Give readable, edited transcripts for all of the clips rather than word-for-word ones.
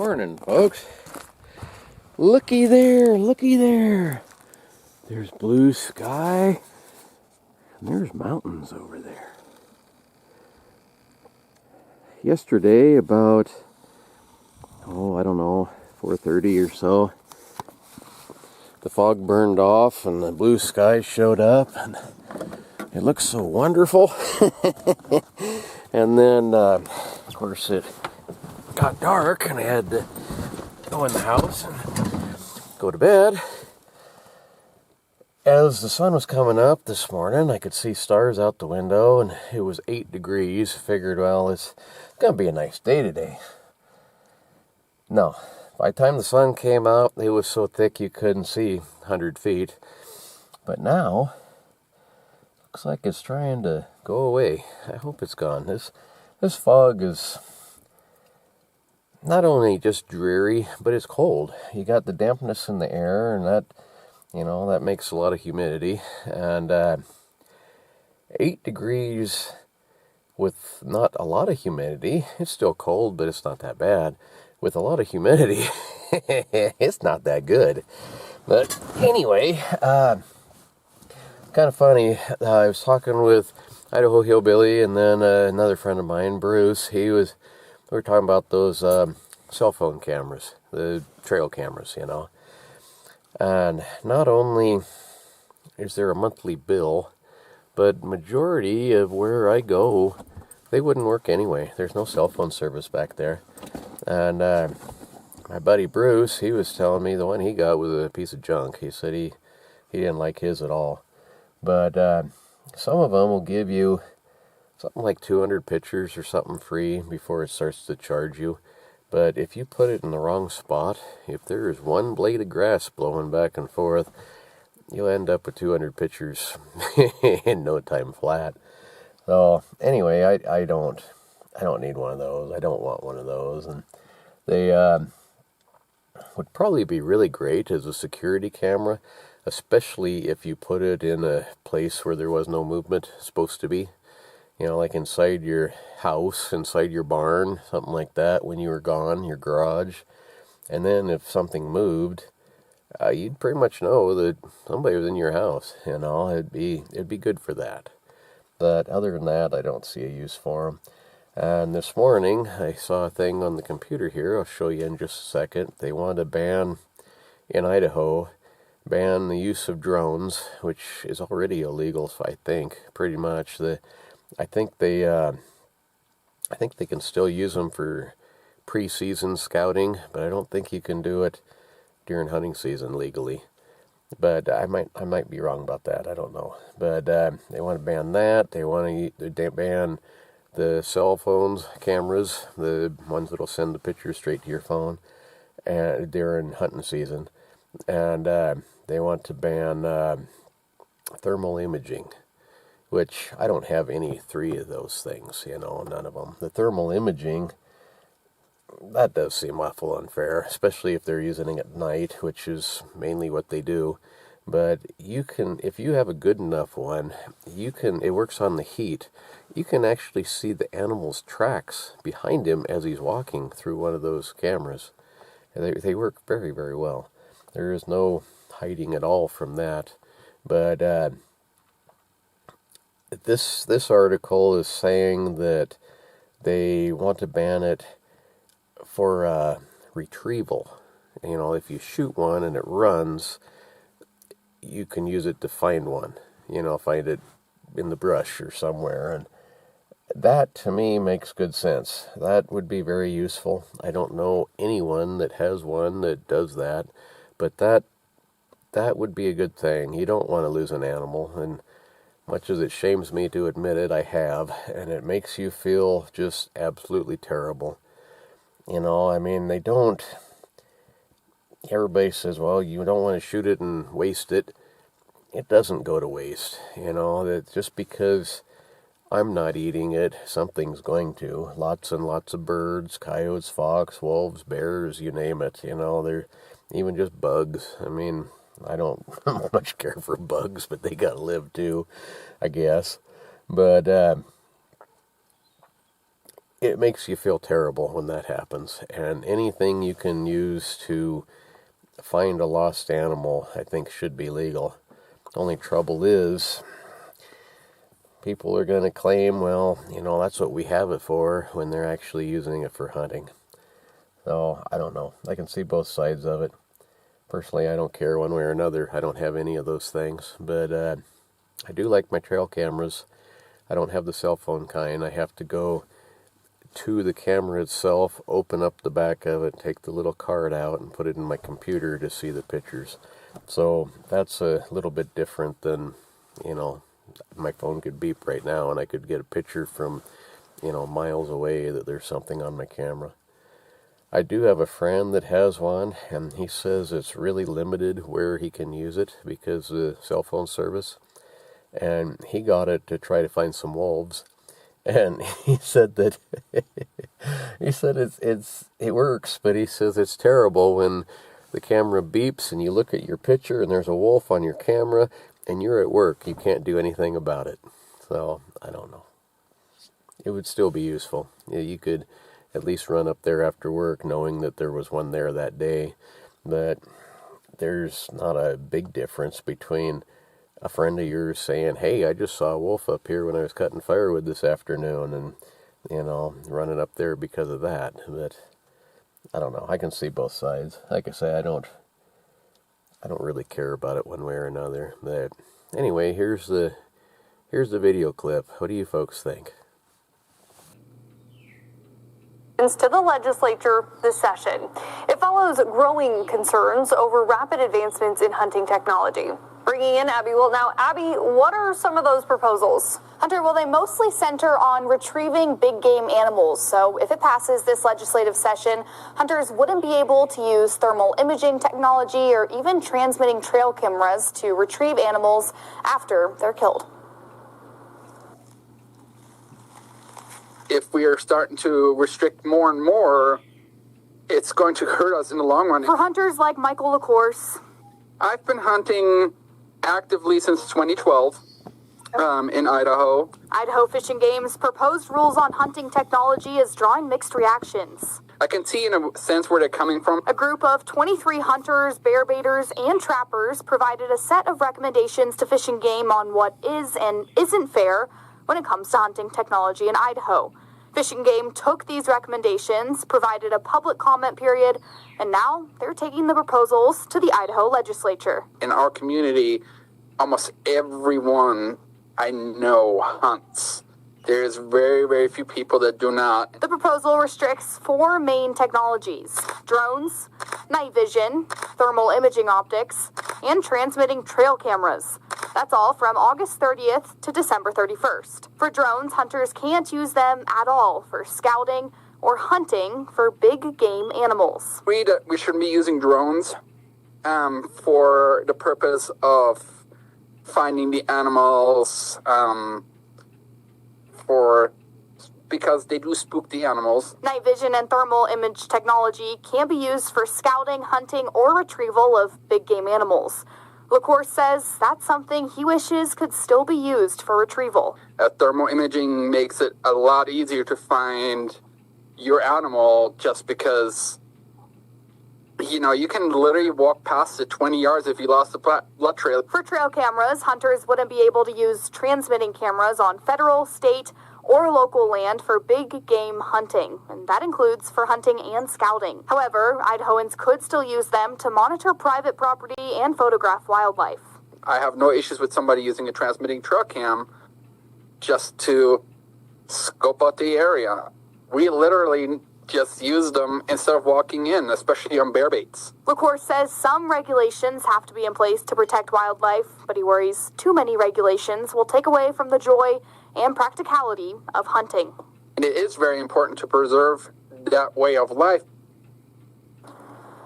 Morning, folks. Looky there, looky there. There's blue sky, and there's mountains over there. Yesterday, about, I don't know, 4:30 or so, the fog burned off and the blue sky showed up, and it looks so wonderful. And then, of course, it got dark, and I had to go in the house and go to bed. As the sun was coming up this morning, I could see stars out the window, and it was 8 degrees. Figured, well, it's going to be a nice day today. No, by the time the sun came out, it was so thick you couldn't see 100 feet. But now, looks like it's trying to go away. I hope it's gone. This fog is not only just dreary, but it's cold. You got the dampness in the air, and that makes a lot of humidity. And 8 degrees with not a lot of humidity, it's still cold, but it's not that bad. With a lot of humidity, it's not that good. But anyway, kind of funny. I was talking with Idaho Hillbilly, and then another friend of mine, Bruce. We were talking about those cell phone cameras, the trail cameras, And not only is there a monthly bill, but majority of where I go, they wouldn't work anyway. There's no cell phone service back there. And my buddy Bruce, he was telling me the one he got was a piece of junk. He said he didn't like his at all. But some of them will give you something like 200 pictures or something free before it starts to charge you. But if you put it in the wrong spot, if there is one blade of grass blowing back and forth, you'll end up with 200 pictures in no time flat. So anyway, I don't need one of those. I don't want one of those. And they would probably be really great as a security camera, especially if you put it in a place where there was no movement supposed to be. Like inside your house, inside your barn, something like that, when you were gone, your garage. And then if something moved, you'd pretty much know that somebody was in your house, It'd be good for that. But other than that, I don't see a use for them. And this morning, I saw a thing on the computer here. I'll show you in just a second. They want to ban, in Idaho, the use of drones, which is already illegal, so I think, pretty much. I think they can still use them for pre-season scouting, but I don't think you can do it during hunting season legally. But I might be wrong about that. I don't know. But they want to ban that. They want to ban the cell phones, cameras, the ones that'll send the pictures straight to your phone, during hunting season. And they want to ban thermal imaging, which I don't have any 3 of those things, none of them. The thermal imaging, that does seem awful unfair, especially if they're using it at night, which is mainly what they do. But if you have a good enough one, it works on the heat. You can actually see the animal's tracks behind him as he's walking through one of those cameras. They work very, very well. There is no hiding at all from that. But this article is saying that they want to ban it for retrieval. If you shoot one and it runs, you can use it to find one. Find it in the brush or somewhere. And that, to me, makes good sense. That would be very useful. I don't know anyone that has one that does that, but that would be a good thing. You don't want to lose an animal, and much as it shames me to admit it, I have, and it makes you feel just absolutely terrible. They don't... Everybody says, well, you don't want to shoot it and waste it. It doesn't go to waste, that just because I'm not eating it, something's going to. Lots and lots of birds, coyotes, fox, wolves, bears, you name it, they're even just bugs. I don't much care for bugs, but they gotta live too, I guess. But it makes you feel terrible when that happens. And anything you can use to find a lost animal, I think, should be legal. Only trouble is, people are going to claim, well, that's what we have it for, when they're actually using it for hunting. So, I don't know. I can see both sides of it. Personally, I don't care one way or another. I don't have any of those things. But I do like my trail cameras. I don't have the cell phone kind. I have to go to the camera itself, open up the back of it, take the little card out, and put it in my computer to see the pictures. So that's a little bit different than, my phone could beep right now and I could get a picture from, miles away that there's something on my camera. I do have a friend that has one, and he says it's really limited where he can use it because of the cell phone service. And he got it to try to find some wolves. And he said that it works, but he says it's terrible when the camera beeps and you look at your picture and there's a wolf on your camera and you're at work. You can't do anything about it. So, I don't know. It would still be useful. You could at least run up there after work knowing that there was one there that day. But there's not a big difference between a friend of yours saying, hey, I just saw a wolf up here when I was cutting firewood this afternoon, and, running up there because of that. But I don't know. I can see both sides. Like I say, I don't really care about it one way or another. But anyway, here's the video clip. What do you folks think? To the legislature this session. It follows growing concerns over rapid advancements in hunting technology. Bringing in Abby. Well, now, Abby, what are some of those proposals? Hunter, well, they mostly center on retrieving big game animals. So if it passes this legislative session, hunters wouldn't be able to use thermal imaging technology or even transmitting trail cameras to retrieve animals after they're killed. If we are starting to restrict more and more, it's going to hurt us in the long run. For hunters like Michael, of course. I've been hunting actively since 2012 in Idaho. Idaho Fish and Game's proposed rules on hunting technology is drawing mixed reactions. I can see in a sense where they're coming from. A group of 23 hunters, bear baiters, and trappers provided a set of recommendations to Fish and Game on what is and isn't fair when it comes to hunting technology in Idaho. Fish and Game took these recommendations, provided a public comment period, and now they're taking the proposals to the Idaho legislature. In our community, almost everyone I know hunts. There's very, very few people that do not. The proposal restricts 4 main technologies: drones, night vision, thermal imaging optics, and transmitting trail cameras. That's all from August 30th to December 31st. For drones, hunters can't use them at all for scouting or hunting for big game animals. We should be using drones for the purpose of finding the animals, because they do spook the animals. Night vision and thermal image technology can be used for scouting, hunting, or retrieval of big game animals. LaCourse says that's something he wishes could still be used for retrieval. Thermal imaging makes it a lot easier to find your animal just because, you can literally walk past it 20 yards if you lost the blood trail. For trail cameras, hunters wouldn't be able to use transmitting cameras on federal, state, or local land for big game hunting, and that includes for hunting and scouting. However, Idahoans could still use them to monitor private property and photograph wildlife. I have no issues with somebody using a transmitting trail cam just to scope out the area. We literally just use them instead of walking in, especially on bear baits. LaCourse says some regulations have to be in place to protect wildlife, but he worries too many regulations will take away from the joy and practicality of hunting. And it is very important to preserve that way of life.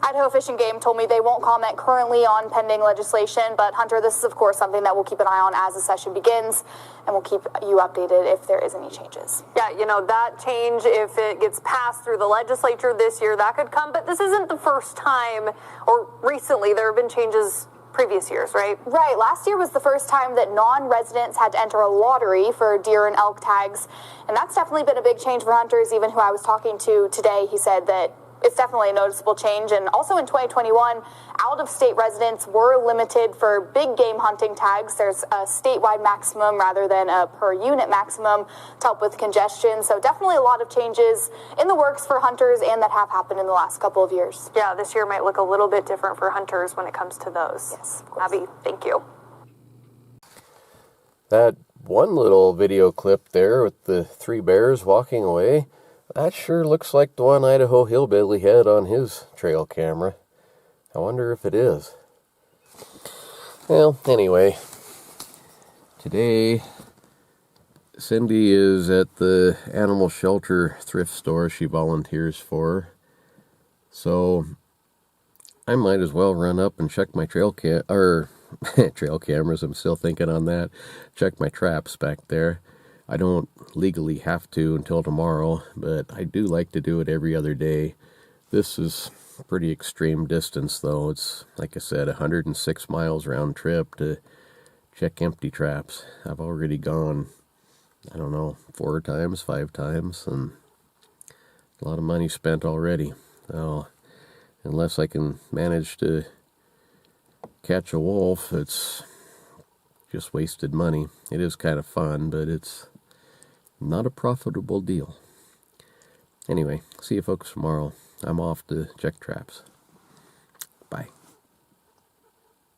Idaho Fish and Game told me they won't comment currently on pending legislation, but Hunter, this is of course something that we'll keep an eye on as the session begins, and we'll keep you updated if there is any changes. Yeah, that change, if it gets passed through the legislature this year, that could come, but this isn't the first time, or recently, there have been changes previous years, right? Right. Last year was the first time that non-residents had to enter a lottery for deer and elk tags, and that's definitely been a big change for hunters. Even who I was talking to today, he said that it's definitely a noticeable change. And also in 2021, out-of-state residents were limited for big game hunting tags. There's a statewide maximum rather than a per-unit maximum to help with congestion. So definitely a lot of changes in the works for hunters and that have happened in the last couple of years. Yeah, this year might look a little bit different for hunters when it comes to those. Yes, of course. Abby, thank you. That one little video clip there with the 3 bears walking away, that sure looks like the one Idaho hillbilly had on his trail camera. I wonder if it is. Well, anyway, today Cindy is at the animal shelter thrift store she volunteers for. So I might as well run up and check my trail cameras. I'm still thinking on that. Check my traps back there. I don't legally have to until tomorrow, but I do like to do it every other day. This is pretty extreme distance, though. It's, like I said, 106 miles round trip to check empty traps. I've already gone, I don't know, 4 times, 5 times, and a lot of money spent already. So, unless I can manage to catch a wolf, it's just wasted money. It is kind of fun, but it's not a profitable deal. Anyway, see you folks tomorrow. I'm off to check traps. Bye.